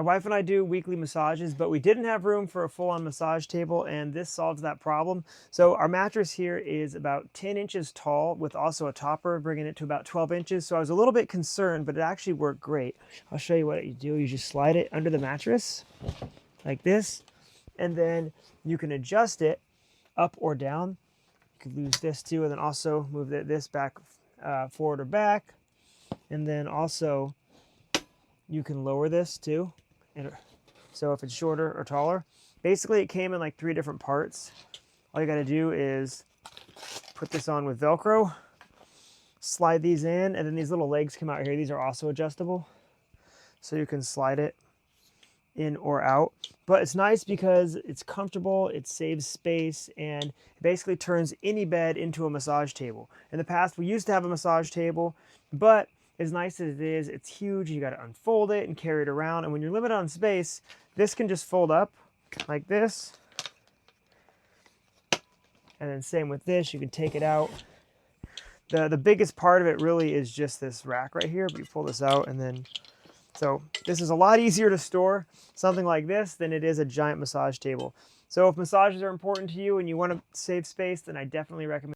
My wife and I do weekly massages, but we didn't have room for a full-on massage table, and this solves that problem. So our mattress here is about 10 inches tall with also a topper, bringing it to about 12 inches. So I was a little bit concerned, but it actually worked great. I'll show you what you do. You just slide it under the mattress like this, and then you can adjust it up or down. You could lose this too, and then also move this back, forward or back. And then also you can lower this too. And so if it's shorter or taller, basically it came in like 3 different parts. All you got to do is put this on with Velcro, slide these in, and then these little legs come out here. These are also adjustable, so you can slide it in or out. But it's nice because it's comfortable, it saves space, and it basically turns any bed into a massage table. In the past, we used to have a massage table, but as nice as it is, it's huge. You got to unfold it and carry it around. And when you're limited on space, this can just fold up like this. And then same with this, you can take it out. The biggest part of it really is just this rack right here, but you pull this out and then, so this is a lot easier to store something like this than it is a giant massage table. So if massages are important to you and you want to save space, then I definitely recommend